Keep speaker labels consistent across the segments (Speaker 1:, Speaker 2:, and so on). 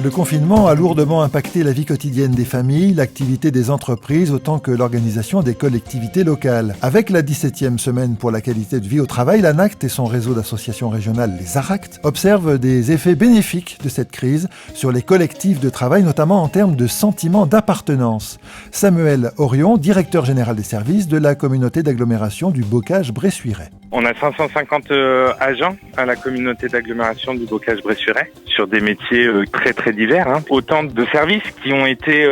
Speaker 1: Le confinement a lourdement impacté la vie quotidienne des familles, l'activité des entreprises autant que l'organisation des collectivités locales. Avec la 17e semaine pour la qualité de vie au travail, l'ANACT et son réseau d'associations régionales, les ARACT, observent des effets bénéfiques de cette crise sur les collectifs de travail, notamment en termes de sentiment d'appartenance. Samuel Orion, directeur général des services de la communauté d'agglomération du Bocage-Bressuiret.
Speaker 2: On a 550 agents à la communauté d'agglomération du Bocage-Bressuiret sur des métiers très divers. Autant de services qui ont été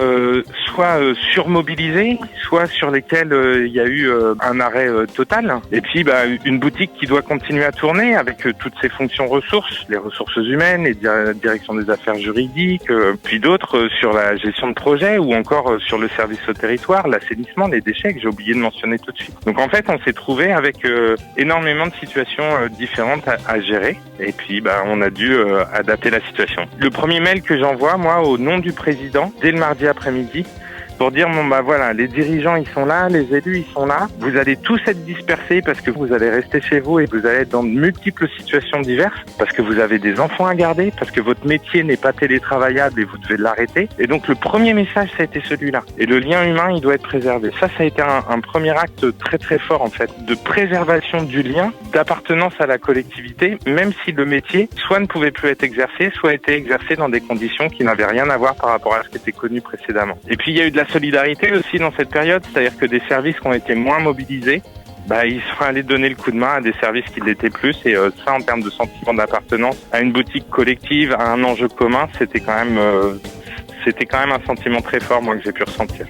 Speaker 2: soit surmobilisés, soit sur lesquels il y a eu un arrêt total. Et puis une boutique qui doit continuer à tourner avec toutes ses fonctions ressources, les ressources humaines, les directions des affaires juridiques, puis d'autres sur la gestion de projet ou encore sur le service au territoire, l'assainissement, les déchets que j'ai oublié de mentionner tout de suite. Donc en fait, on s'est trouvé avec énormément de situations différentes à gérer et puis on a dû adapter la situation. Le premier mail que j'envoie, moi, au nom du président, dès le mardi après-midi, pour dire, voilà, les dirigeants, ils sont là, les élus, ils sont là. Vous allez tous être dispersés parce que vous allez rester chez vous et vous allez être dans de multiples situations diverses, parce que vous avez des enfants à garder, parce que votre métier n'est pas télétravaillable et vous devez l'arrêter. Et donc, le premier message, ça a été celui-là. Et le lien humain, il doit être préservé. Ça a été un premier acte très fort, en fait, de préservation du lien, d'appartenance à la collectivité, même si le métier, soit ne pouvait plus être exercé, soit était exercé dans des conditions qui n'avaient rien à voir par rapport à ce qui était connu précédemment. Et puis, il y a eu de la solidarité aussi dans cette période, c'est-à-dire que des services qui ont été moins mobilisés, ils sont allés donner le coup de main à des services qui l'étaient plus, et ça, en termes de sentiment d'appartenance à une boutique collective, à un enjeu commun, c'était quand même un sentiment très fort, moi, que j'ai pu ressentir.